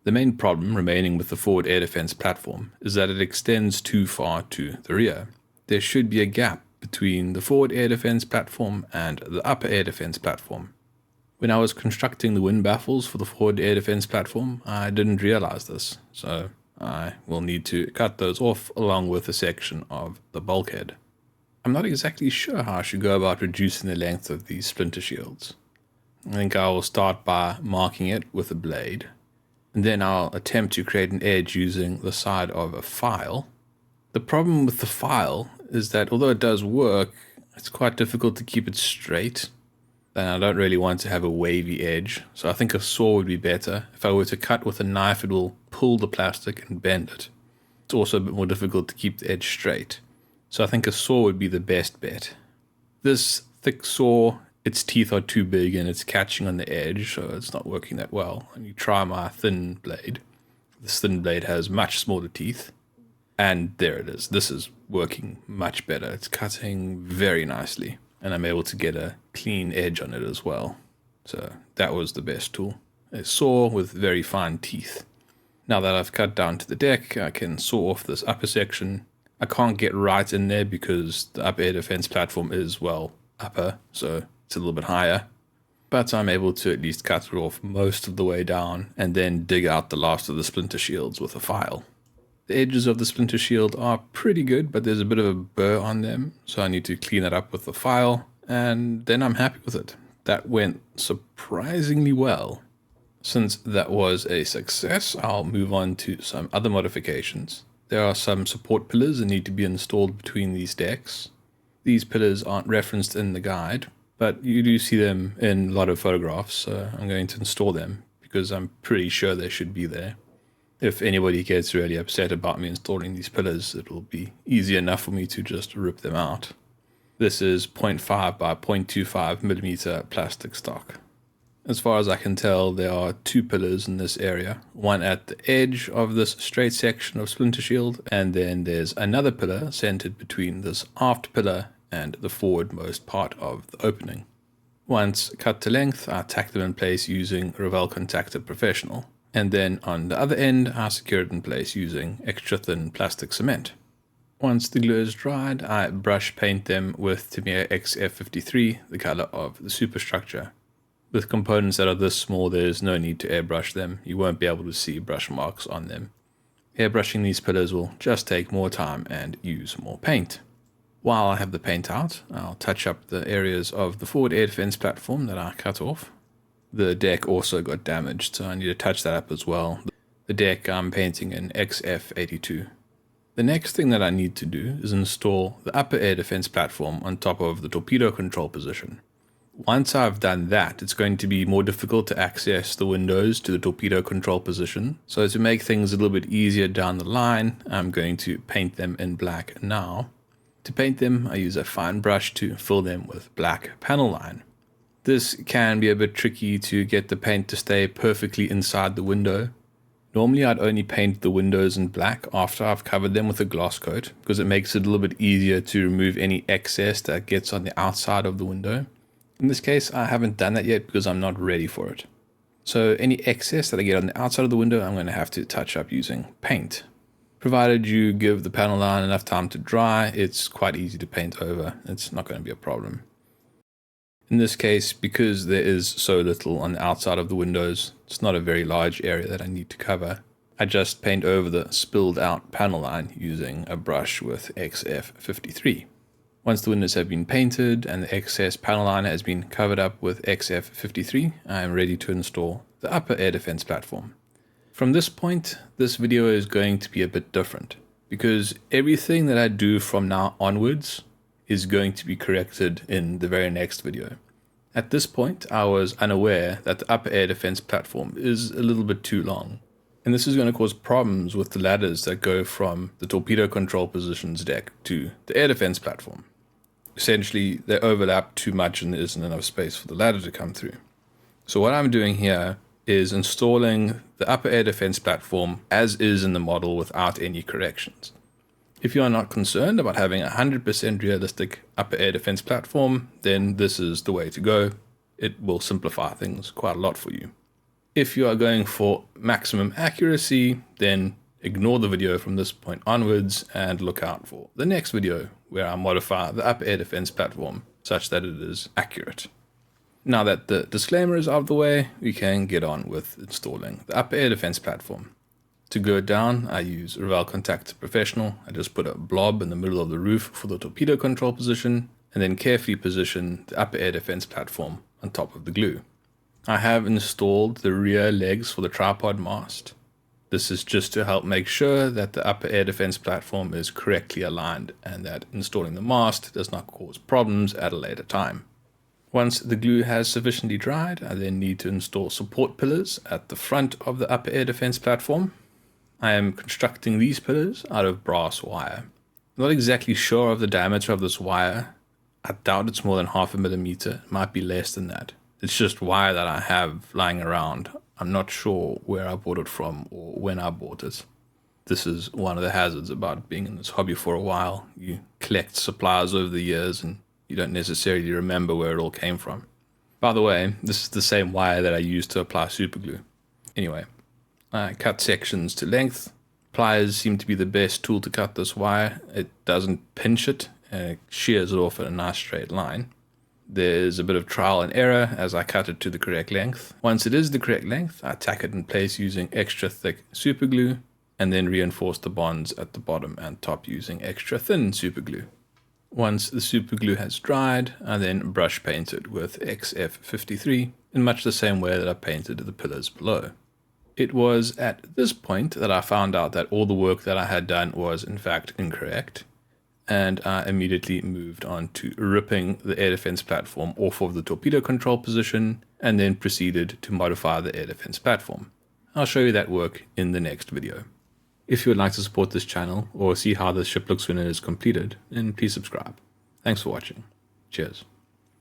The main problem remaining with the forward air defense platform is that it extends too far to the rear. There should be a gap between the forward air defense platform and the upper air defense platform. When I was constructing the wind baffles for the forward air defense platform, I didn't realize this, so I will need to cut those off along with a section of the bulkhead. I'm not exactly sure how I should go about reducing the length of these splinter shields. I think I will start by marking it with a blade, and then I'll attempt to create an edge using the side of a file. The problem with the file is that although it does work, it's quite difficult to keep it straight, and I don't really want to have a wavy edge, so I think a saw would be better. If I were to cut with a knife, it will pull the plastic and bend it. It's also a bit more difficult to keep the edge straight, so I think a saw would be the best bet. This thick saw, its teeth are too big and it's catching on the edge, so it's not working that well. And you try my thin blade. This thin blade has much smaller teeth, and there it is. This is working much better. It's cutting very nicely, and I'm able to get a clean edge on it as well. So that was the best tool. A saw with very fine teeth. Now that I've cut down to the deck, I can saw off this upper section. I can't get right in there because the upper air defense platform is, well, upper, so it's a little bit higher. But I'm able to at least cut it off most of the way down and then dig out the last of the splinter shields with a file. The edges of the splinter shield are pretty good, but there's a bit of a burr on them, so I need to clean it up with the file, and then I'm happy with it. That went surprisingly well. Since that was a success, I'll move on to some other modifications. There are some support pillars that need to be installed between these decks. These pillars aren't referenced in the guide, but you do see them in a lot of photographs, so I'm going to install them because I'm pretty sure they should be there. If anybody gets really upset about me installing these pillars, it will be easy enough for me to just rip them out. This is 0.5 by 0.25 millimeter plastic stock. As far as I can tell, there are two pillars in this area, one at the edge of this straight section of splinter shield, and then there's another pillar centered between this aft pillar and the forwardmost part of the opening. Once cut to length, I tack them in place using Revell Contactor Professional, and then on the other end, I secure it in place using extra thin plastic cement. Once the glue is dried, I brush paint them with Tamiya XF53, the color of the superstructure. With components that are this small, there's no need to airbrush them. You won't be able to see brush marks on them. Airbrushing these pillars will just take more time and use more paint. While I have the paint out, I'll touch up the areas of the forward air defense platform that I cut off. The deck also got damaged, so I need to touch that up as well. The deck I'm painting in XF82. The next thing that I need to do is install the upper air defense platform on top of the torpedo control position. Once I've done that, it's going to be more difficult to access the windows to the torpedo control position. So to make things a little bit easier down the line, I'm going to paint them in black now. To paint them, I use a fine brush to fill them with black panel line. This can be a bit tricky to get the paint to stay perfectly inside the window. Normally I'd only paint the windows in black after I've covered them with a gloss coat, because it makes it a little bit easier to remove any excess that gets on the outside of the window. In this case, I haven't done that yet because I'm not ready for it. So any excess that I get on the outside of the window, I'm going to have to touch up using paint. Provided you give the panel line enough time to dry, it's quite easy to paint over. It's not going to be a problem. In this case, because there is so little on the outside of the windows, it's not a very large area that I need to cover. I just paint over the spilled out panel line using a brush with XF53. Once the windows have been painted and the excess panel line has been covered up with XF53, I am ready to install the upper air defense platform. From this point, this video is going to be a bit different, because everything that I do from now onwards is going to be corrected in the very next video. At this point, I was unaware that the upper air defense platform is a little bit too long, and this is going to cause problems with the ladders that go from the torpedo control positions deck to the air defense platform. Essentially, they overlap too much and there isn't enough space for the ladder to come through. So what I'm doing here is installing the upper air defense platform as is in the model without any corrections. If you are not concerned about having a 100% realistic upper air defense platform, then this is the way to go. It will simplify things quite a lot for you. If you are going for maximum accuracy, then ignore the video from this point onwards and look out for the next video where I modify the upper air defense platform such that it is accurate. Now that the disclaimer is out of the way, we can get on with installing the upper air defense platform. To go down, I use Revell Contact Professional. I just put a blob in the middle of the roof for the torpedo control position, and then carefully position the upper air defense platform on top of the glue. I have installed the rear legs for the tripod mast. This is just to help make sure that the upper air defense platform is correctly aligned and that installing the mast does not cause problems at a later time. Once the glue has sufficiently dried, I then need to install support pillars at the front of the upper air defense platform. I am constructing these pillars out of brass wire. I'm not exactly sure of the diameter of this wire. I doubt it's more than 0.5 millimeter. It might be less than that. It's just wire that I have lying around. I'm not sure where I bought it from or when I bought it. This is one of the hazards about being in this hobby for a while. You collect supplies over the years and you don't necessarily remember where it all came from. By the way, this is the same wire that I used to apply superglue. Anyway, I cut sections to length. Pliers seem to be the best tool to cut this wire. It doesn't pinch it, and it shears it off in a nice straight line. There's a bit of trial and error as I cut it to the correct length. Once it is the correct length, I tack it in place using extra thick superglue, and then reinforce the bonds at the bottom and top using extra thin superglue. Once the superglue has dried, I then brush paint it with XF53 in much the same way that I painted the pillars below. It was at this point that I found out that all the work that I had done was in fact incorrect, and I immediately moved on to ripping the air defense platform off of the torpedo control position and then proceeded to modify the air defense platform. I'll show you that work in the next video. If you would like to support this channel or see how the ship looks when it is completed, then please subscribe. Thanks for watching. Cheers.